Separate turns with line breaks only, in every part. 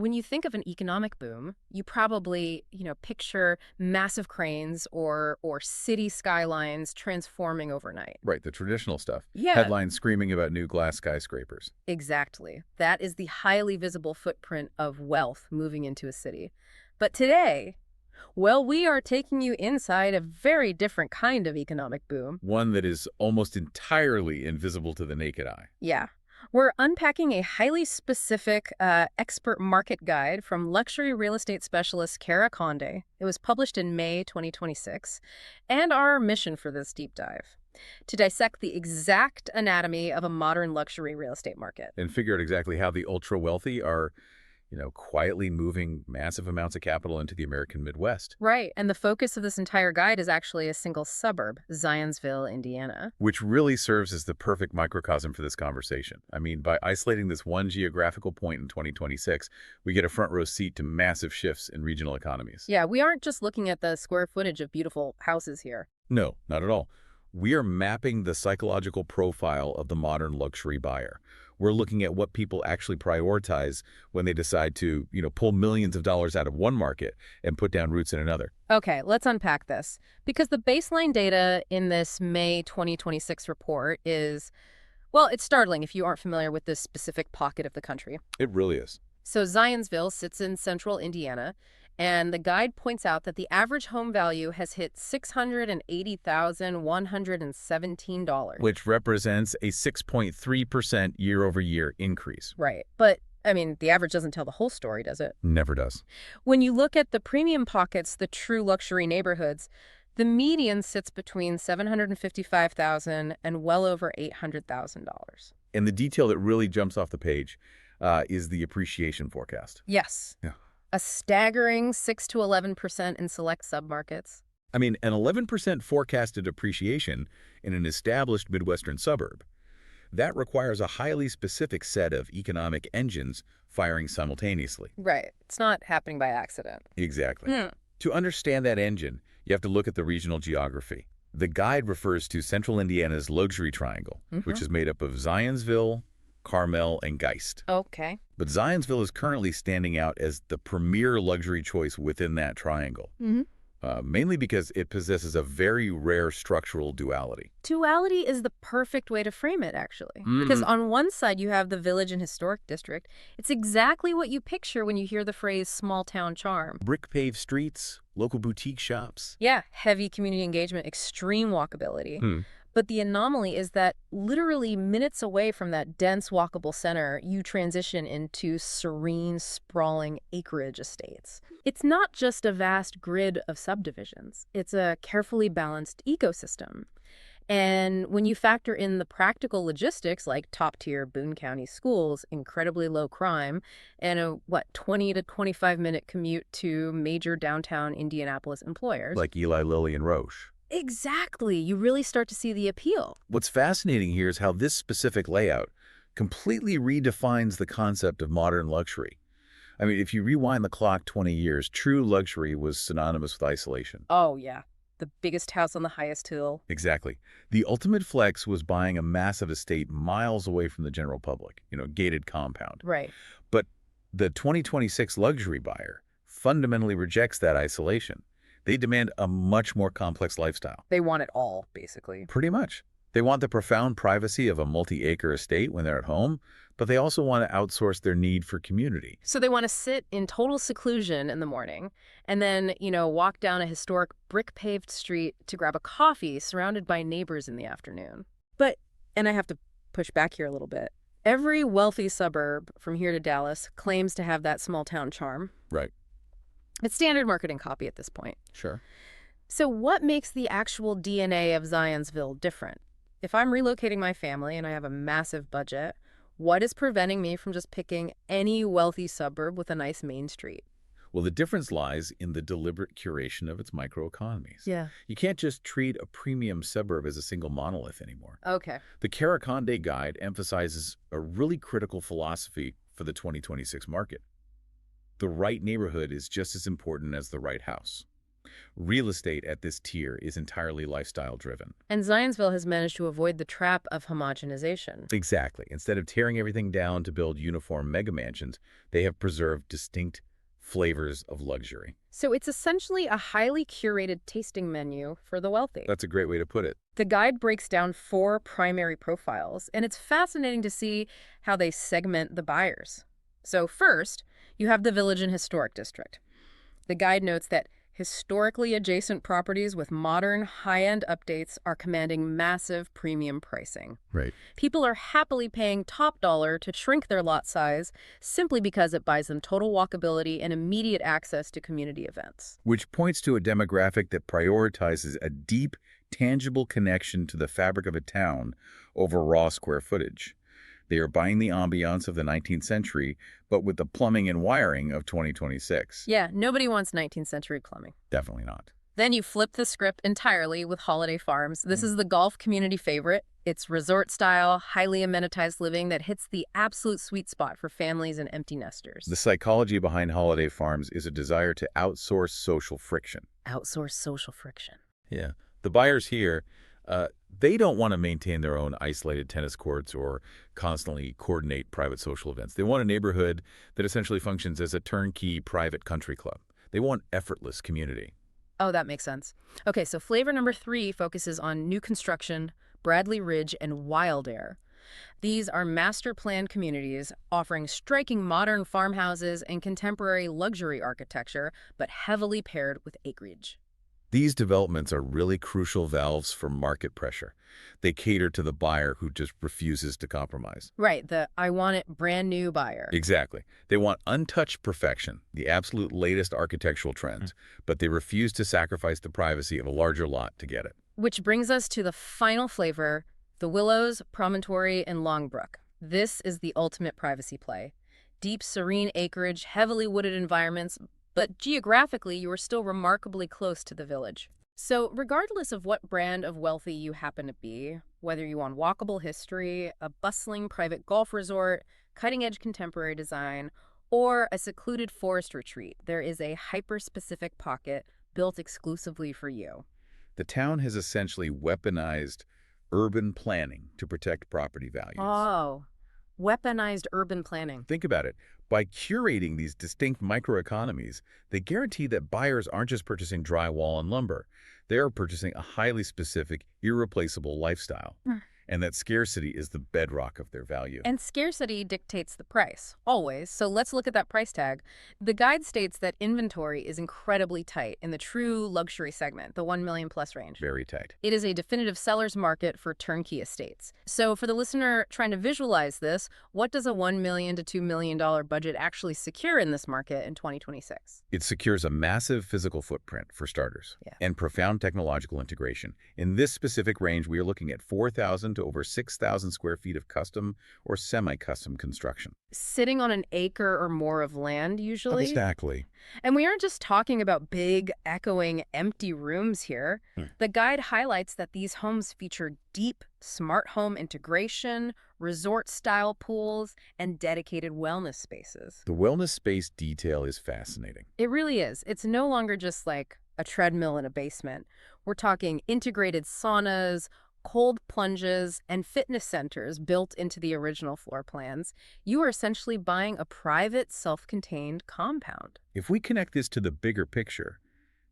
when you think of an economic boom, you probably, picture massive cranes or city skylines transforming overnight.
Right, the traditional stuff.
Yeah,
Headlines screaming about new glass skyscrapers.
exactly. That is the highly visible footprint of wealth moving into a city. But today, well, we are taking you inside a very different kind of economic boom.
One that is almost entirely invisible to the naked eye.
Yeah. We're unpacking a highly specific expert market guide from luxury real estate specialist Cara Conde. It was published in May 2026, and our mission for this deep dive to dissect the exact anatomy of a modern luxury real estate market.
And figure out exactly how the ultra-wealthy are, quietly moving massive amounts of capital into the American Midwest.
Right, and the focus of this entire guide is actually a single suburb, Zionsville, Indiana.
Which really serves as the perfect microcosm for this conversation. I mean, by isolating this one geographical point in 2026, we get a front row seat to massive shifts in regional economies.
Yeah, we aren't just looking at the square footage of beautiful houses here.
No, not at all. We are mapping the psychological profile of the modern luxury buyer. We're looking at what people actually prioritize when they decide to, pull millions of dollars out of one market and put down roots in another.
Okay, let's unpack this. Because the baseline data in this May 2026 report is, well, it's startling if you aren't familiar with this specific pocket of the country.
It really is.
So Zionsville sits in central Indiana, and the guide points out that the average home value has hit $680,117.
Which represents a 6.3% year-over-year increase.
Right. But, I mean, the average doesn't tell the whole story, does it?
Never does.
When you look at the premium pockets, the true luxury neighborhoods, the median sits between $755,000 and well over $800,000.
And the detail that really jumps off the page is the appreciation forecast.
Yes.
Yeah.
A staggering 6 to 11% in select submarkets.
I mean, an 11% forecasted appreciation in an established Midwestern suburb. That requires a highly specific set of economic engines firing simultaneously.
Right. It's not happening by accident.
Exactly. To understand that engine, you have to look at the regional geography. The guide refers to central Indiana's luxury triangle, which is made up of Zionsville, Carmel, and Geist.
Okay.
But Zionsville is currently standing out as the premier luxury choice within that triangle, mainly because it possesses a very rare structural duality.
Duality is the perfect way to frame it, actually. Because on one side, you have the Village and Historic District. It's exactly what you picture when you hear the phrase small town charm.
Brick-paved streets, local boutique shops.
Yeah, heavy community engagement, extreme walkability. But the anomaly is that literally minutes away from that dense walkable center, you transition into serene, sprawling acreage estates. It's not just a vast grid of subdivisions. It's a carefully balanced ecosystem. And when you factor in the practical logistics like top-tier Boone County schools, incredibly low crime, and a, 20 to 25-minute commute to major downtown Indianapolis employers.
Like Eli Lilly and Roche.
Exactly. You really start to see the appeal.
What's fascinating here is how this specific layout completely redefines the concept of modern luxury. I mean, if you rewind the clock 20 years, true luxury was synonymous with isolation.
Oh, yeah. The biggest house on the highest hill.
Exactly. The ultimate flex was buying a massive estate miles away from the general public, gated compound.
Right.
But the 2026 luxury buyer fundamentally rejects that isolation. They demand a much more complex lifestyle.
They want it all, basically.
Pretty much. They want the profound privacy of a multi-acre estate when they're at home, but they also want to outsource their need for community.
So they want to sit in total seclusion in the morning and then, walk down a historic brick-paved street to grab a coffee surrounded by neighbors in the afternoon. But, and I have to push back here a little bit, every wealthy suburb from here to Dallas claims to have that small town charm.
Right.
It's standard marketing copy at this point.
Sure.
So what makes the actual DNA of Zionsville different? If I'm relocating my family and I have a massive budget, what is preventing me from just picking any wealthy suburb with a nice main street?
Well, the difference lies in the deliberate curation of its microeconomies.
Yeah.
You can't just treat a premium suburb as a single monolith anymore.
Okay.
The Cara Conde guide emphasizes a really critical philosophy for the 2026 market. The right neighborhood is just as important as the right house. Real estate at this tier is entirely lifestyle-driven.
And Zionsville has managed to avoid the trap of homogenization.
Exactly. Instead of tearing everything down to build uniform mega mansions, they have preserved distinct flavors of luxury.
So it's essentially a highly curated tasting menu for the wealthy.
That's a great way to put it.
The guide breaks down 4 primary profiles, and it's fascinating to see how they segment the buyers. So first, you have the Village and Historic District. The guide notes that historically adjacent properties with modern, high-end updates are commanding massive premium pricing.
Right.
People are happily paying top dollar to shrink their lot size simply because it buys them total walkability and immediate access to community events.
Which points to a demographic that prioritizes a deep, tangible connection to the fabric of a town over raw square footage. They are buying the ambiance of the 19th century, but with the plumbing and wiring of 2026.
Yeah, nobody wants 19th century plumbing.
Definitely not.
Then you flip the script entirely with Holliday Farms. This is the golf community favorite. It's resort-style, highly amenitized living that hits the absolute sweet spot for families and empty nesters.
The psychology behind Holliday Farms is a desire to outsource social friction.
Outsource social friction.
Yeah. The buyers here, they don't want to maintain their own isolated tennis courts or constantly coordinate private social events. They want a neighborhood that essentially functions as a turnkey private country club. They want effortless community.
Oh, that makes sense. Okay, so flavor number 3 focuses on new construction, Bradley Ridge, and Wild Air. These are master-planned communities offering striking modern farmhouses and contemporary luxury architecture, but heavily paired with acreage.
These developments are really crucial valves for market pressure. They cater to the buyer who just refuses to compromise.
Right, the I want it brand new buyer.
Exactly. They want untouched perfection, the absolute latest architectural trends, but they refuse to sacrifice the privacy of a larger lot to get it.
Which brings us to the final flavor, the Willows, Promontory, and Longbrook. This is the ultimate privacy play. Deep, serene acreage, heavily wooded environments, but geographically, you are still remarkably close to the village. So regardless of what brand of wealthy you happen to be, whether you want walkable history, a bustling private golf resort, cutting-edge contemporary design, or a secluded forest retreat, there is a hyper-specific pocket built exclusively for you.
The town has essentially weaponized urban planning to protect property values.
Oh, weaponized urban planning.
Think about it. By curating these distinct microeconomies, they guarantee that buyers aren't just purchasing drywall and lumber. They are purchasing a highly specific, irreplaceable lifestyle. And that scarcity is the bedrock of their value.
And scarcity dictates the price, always. So let's look at that price tag. The guide states that inventory is incredibly tight in the true luxury segment, the 1 million plus range.
Very tight.
It is a definitive seller's market for turnkey estates. So for the listener trying to visualize this, what does a $1 million to $2 million budget actually secure in this market in 2026?
It secures a massive physical footprint, for starters, and profound technological integration. In this specific range, we are looking at 4,000 to over 6,000 square feet of custom or semi-custom construction.
Sitting on an acre or more of land, usually.
Exactly.
And we aren't just talking about big, echoing, empty rooms here. The guide highlights that these homes feature deep, smart home integration, resort-style pools, and dedicated wellness spaces.
The wellness space detail is fascinating.
It really is. It's no longer just like a treadmill in a basement. We're talking integrated saunas, cold plunges, and fitness centers built into the original floor plans. You are essentially buying a private, self-contained compound.
If we connect this to the bigger picture,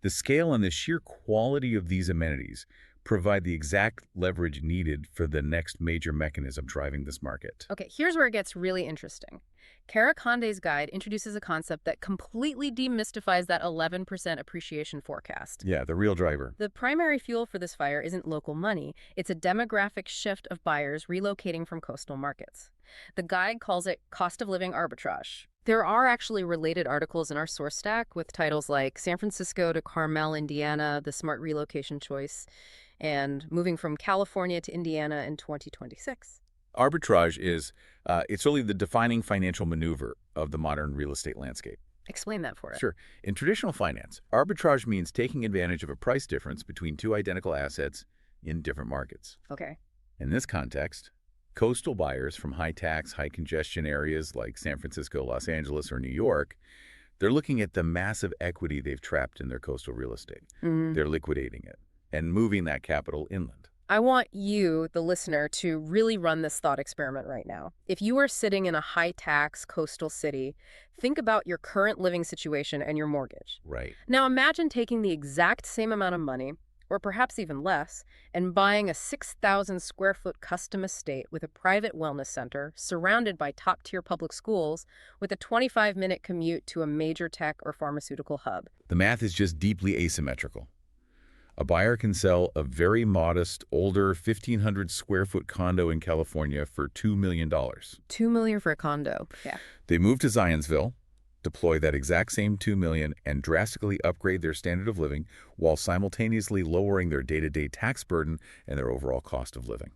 the scale and the sheer quality of these amenities provide the exact leverage needed for the next major mechanism driving this market.
Okay, here's where it gets really interesting. Cara Conde's guide introduces a concept that completely demystifies that 11% appreciation forecast.
Yeah, the real driver.
The primary fuel for this fire isn't local money. It's a demographic shift of buyers relocating from coastal markets. The guide calls it cost of living arbitrage. There are actually related articles in our source stack with titles like San Francisco to Carmel, Indiana, the smart relocation choice, and moving from California to Indiana in 2026.
Arbitrage is, it's really the defining financial maneuver of the modern real estate landscape.
Explain that for us.
Sure. In traditional finance, arbitrage means taking advantage of a price difference between two identical assets in different markets.
Okay.
In this context, coastal buyers from high-tax, high-congestion areas like San Francisco, Los Angeles, or New York They're looking at the massive equity they've trapped in their coastal real estate. They're liquidating it and moving that capital inland.
I want you, the listener, to really run this thought experiment right now. If you are sitting in a high-tax coastal city, think about your current living situation and your mortgage.
Right.
Now imagine taking the exact same amount of money, or perhaps even less, and buying a 6,000 square foot custom estate with a private wellness center surrounded by top-tier public schools with a 25-minute commute to a major tech or pharmaceutical hub.
The math is just deeply asymmetrical. A buyer can sell a very modest, older 1,500 square foot condo in California for $2 million.
$2 million for a condo. Yeah.
They move to Zionsville, deploy that exact same $2 million, and drastically upgrade their standard of living while simultaneously lowering their day-to-day tax burden and their overall cost of living.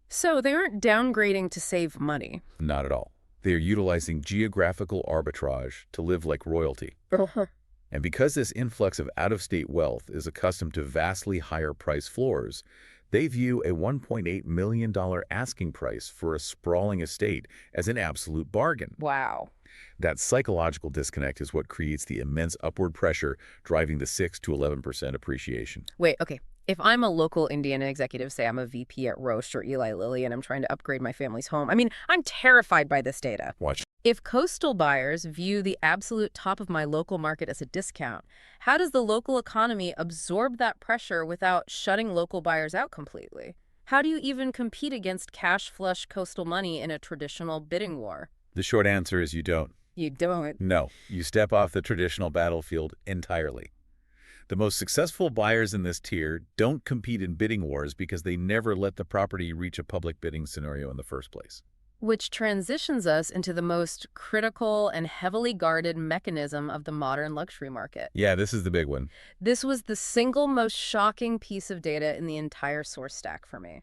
So they aren't downgrading to save money.
Not at all. They are utilizing geographical arbitrage to live like royalty. And because this influx of out-of-state wealth is accustomed to vastly higher price floors, they view a $1.8 million asking price for a sprawling estate as an absolute bargain.
Wow.
That psychological disconnect is what creates the immense upward pressure driving the 6 to 11% appreciation.
Wait, okay. If I'm a local Indian executive, say I'm a VP at Roche or Eli Lilly, and I'm trying to upgrade my family's home, I'm terrified by this data.
Watch.
If coastal buyers view the absolute top of my local market as a discount, how does the local economy absorb that pressure without shutting local buyers out completely? How do you even compete against cash flush coastal money in a traditional bidding war?
The short answer is you don't.
You don't.
No, you step off the traditional battlefield entirely. The most successful buyers in this tier don't compete in bidding wars because they never let the property reach a public bidding scenario in the first place.
Which transitions us into the most critical and heavily guarded mechanism of the modern luxury market.
Yeah, this is the big one.
This was the single most shocking piece of data in the entire source stack for me.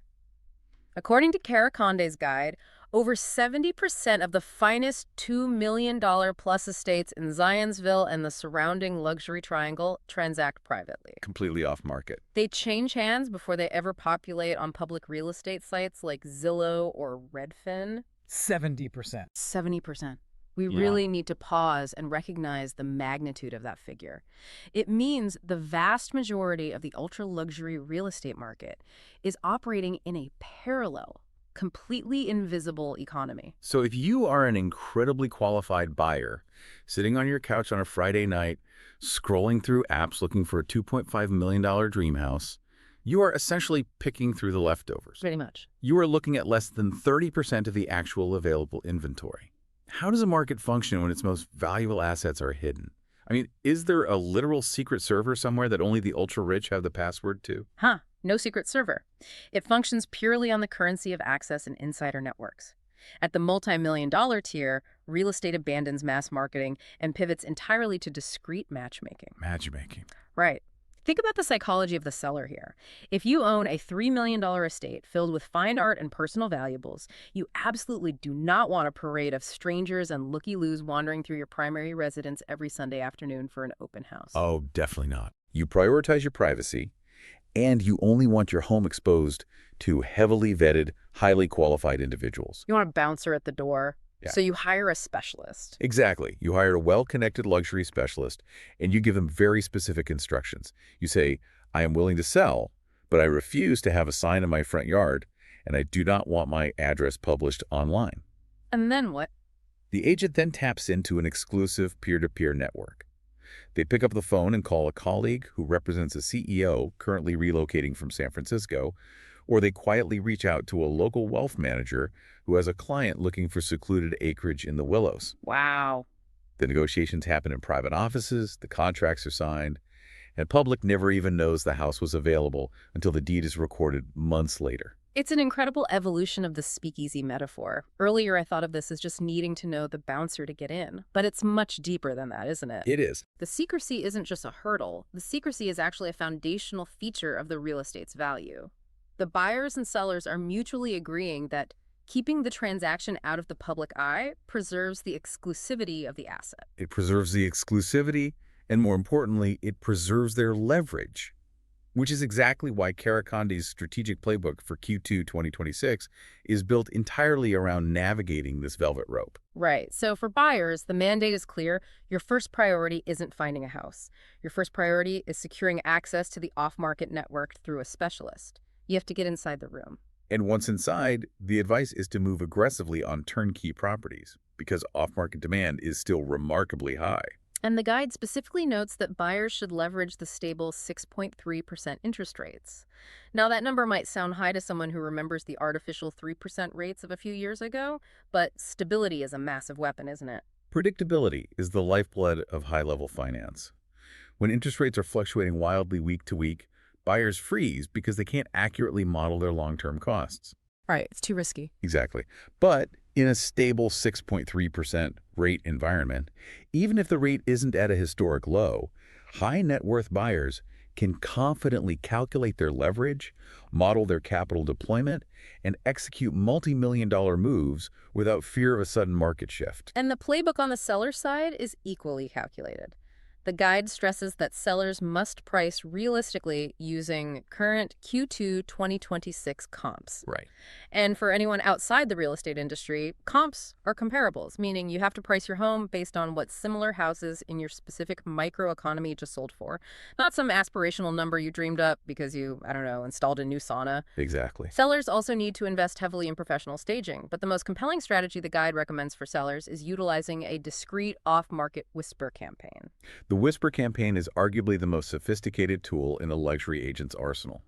According to Cara Conde's guide, over 70% of the finest $2 million plus estates in Zionsville and the surrounding luxury triangle transact privately.
Completely off market.
They change hands before they ever populate on public real estate sites like Zillow or Redfin.
70%.
70%. We really need to pause and recognize the magnitude of that figure. It means the vast majority of the ultra-luxury real estate market is operating in a parallel, completely invisible economy.
So if you are an incredibly qualified buyer, sitting on your couch on a Friday night, scrolling through apps looking for a $2.5 million dream house, you are essentially picking through the leftovers.
Pretty much.
You are looking at less than 30% of the actual available inventory. How does a market function when its most valuable assets are hidden? Is there a literal secret server somewhere that only the ultra-rich have the password to?
No secret server. It functions purely on the currency of access and insider networks. At the multi-million-dollar tier, real estate abandons mass marketing and pivots entirely to discrete matchmaking.
Matchmaking.
Right. Think about the psychology of the seller here. If you own a $3 million estate filled with fine art and personal valuables, you absolutely do not want a parade of strangers and looky-loos wandering through your primary residence every Sunday afternoon for an open house.
Oh, definitely not. You prioritize your privacy, and you only want your home exposed to heavily vetted, highly qualified individuals.
You want a bouncer at the door.
Yeah.
So you hire a specialist.
Exactly. You hire a well-connected luxury specialist, and you give them very specific instructions. You say, I am willing to sell, but I refuse to have a sign in my front yard, and I do not want my address published online.
And then what?
The agent then taps into an exclusive peer-to-peer network. They pick up the phone and call a colleague who represents a CEO currently relocating from San Francisco, or they quietly reach out to a local wealth manager who has a client looking for secluded acreage in the Willows.
Wow.
The negotiations happen in private offices, the contracts are signed, and public never even knows the house was available until the deed is recorded months later.
It's an incredible evolution of the speakeasy metaphor. Earlier, I thought of this as just needing to know the bouncer to get in. But it's much deeper than that, isn't it?
It is.
The secrecy isn't just a hurdle. The secrecy is actually a foundational feature of the real estate's value. The buyers and sellers are mutually agreeing that keeping the transaction out of the public eye preserves the exclusivity of the asset.
It preserves the exclusivity, and more importantly, it preserves their leverage. Which is exactly why Cara Conde's strategic playbook for Q2 2026 is built entirely around navigating this velvet rope.
Right. So for buyers, the mandate is clear. Your first priority isn't finding a house. Your first priority is securing access to the off-market network through a specialist. You have to get inside the room.
And once inside, the advice is to move aggressively on turnkey properties because off-market demand is still remarkably high.
And the guide specifically notes that buyers should leverage the stable 6.3% interest rates. Now, that number might sound high to someone who remembers the artificial 3% rates of a few years ago, but stability is a massive weapon, isn't it?
Predictability is the lifeblood of high-level finance. When interest rates are fluctuating wildly week to week, buyers freeze because they can't accurately model their long-term costs.
Right, it's too risky.
Exactly. But in a stable 6.3% rate environment, even if the rate isn't at a historic low, high net worth buyers can confidently calculate their leverage, model their capital deployment, and execute multi-million-dollar moves without fear of a sudden market shift.
And the playbook on the seller side is equally calculated. The guide stresses that sellers must price realistically using current Q2 2026 comps.
Right.
And for anyone outside the real estate industry, comps are comparables, meaning you have to price your home based on what similar houses in your specific microeconomy just sold for, not some aspirational number you dreamed up because you, I don't know, installed a new sauna.
Exactly.
Sellers also need to invest heavily in professional staging, but the most compelling strategy the guide recommends for sellers is utilizing a discreet off-market whisper campaign.
The Whisper campaign is arguably the most sophisticated tool in a luxury agent's arsenal.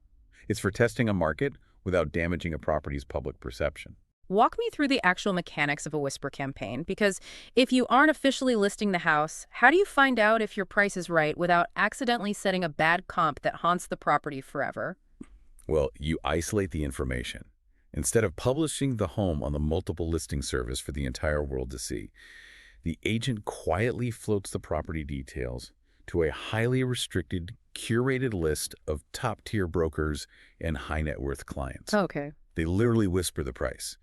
It's for testing a market without damaging a property's public perception.
Walk me through the actual mechanics of a whisper campaign, because if you aren't officially listing the house, how do you find out if your price is right without accidentally setting a bad comp that haunts the property forever?
Well, you isolate the information. Instead of publishing the home on the multiple listing service for the entire world to see, the agent quietly floats the property details to a highly restricted, curated list of top-tier brokers and high-net-worth clients.
Okay.
They literally whisper the price.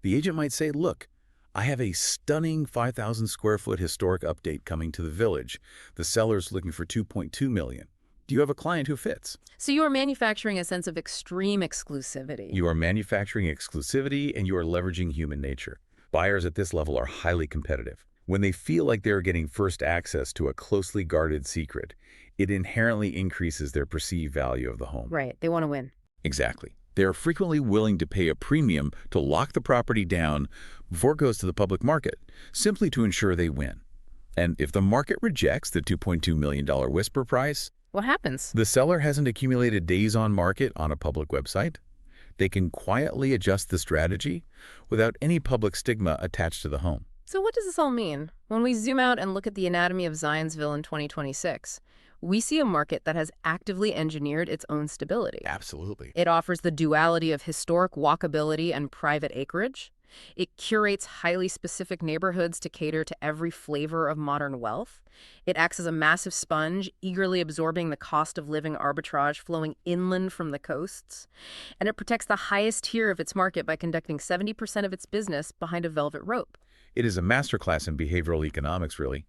The agent might say, look, I have a stunning 5,000 square foot historic update coming to the village. The seller's looking for $2.2 million. Do you have a client who fits?
So you are manufacturing a sense of extreme exclusivity.
You are manufacturing exclusivity and you are leveraging human nature. Buyers at this level are highly competitive. When they feel like they're getting first access to a closely guarded secret, it inherently increases their perceived value of the home.
Right. They want to win.
Exactly. They are frequently willing to pay a premium to lock the property down before it goes to the public market, simply to ensure they win. And if the market rejects the $2.2 million whisper price,
What happens?
the seller hasn't accumulated days on market on a public website. They can quietly adjust the strategy without any public stigma attached to the home.
So what does this all mean? When we zoom out and look at the anatomy of Zionsville in 2026, we see a market that has actively engineered its own stability.
Absolutely.
It offers the duality of historic walkability and private acreage. It curates highly specific neighborhoods to cater to every flavor of modern wealth. It acts as a massive sponge, eagerly absorbing the cost of living arbitrage flowing inland from the coasts. And it protects the highest tier of its market by conducting 70% of its business behind a velvet rope.
It is a masterclass in behavioral economics, really.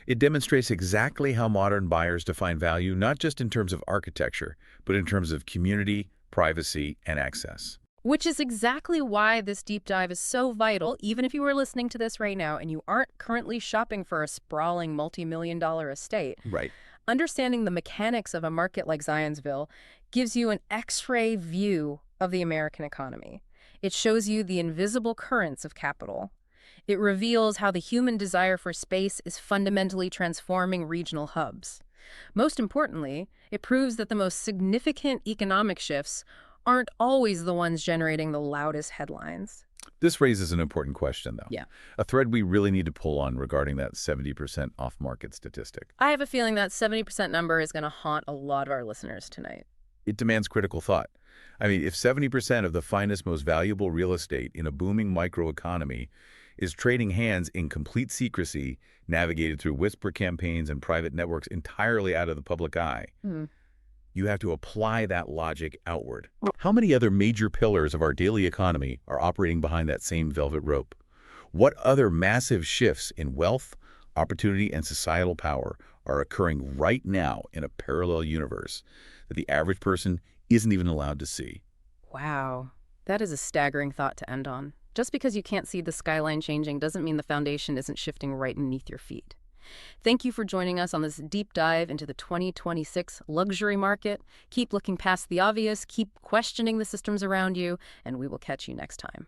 It demonstrates exactly how modern buyers define value, not just in terms of architecture, but in terms of community, privacy, and access.
Which is exactly why this deep dive is so vital, even if you are listening to this right now and you aren't currently shopping for a sprawling multi-million-dollar estate.
Right.
Understanding the mechanics of a market like Zionsville gives you an X-ray view of the American economy. It shows you the invisible currents of capital. It reveals how the human desire for space is fundamentally transforming regional hubs. Most importantly, it proves that the most significant economic shifts aren't always the ones generating the loudest headlines.
This raises an important question, though.
Yeah.
A thread we really need to pull on regarding that 70% off-market statistic.
I have a feeling that 70% number is going to haunt a lot of our listeners tonight.
It demands critical thought. I mean, if 70% of the finest, most valuable real estate in a booming microeconomy is trading hands in complete secrecy, navigated through whisper campaigns and private networks entirely out of the public eye, you have to apply that logic outward. How many other major pillars of our daily economy are operating behind that same velvet rope? What other massive shifts in wealth, Opportunity and societal power are occurring right now in a parallel universe that the average person isn't even allowed to see.
Wow, that is a staggering thought to end on. Just because you can't see the skyline changing doesn't mean the foundation isn't shifting right beneath your feet. Thank you for joining us on this deep dive into the 2026 luxury market. Keep looking past the obvious, keep questioning the systems around you, and we will catch you next time.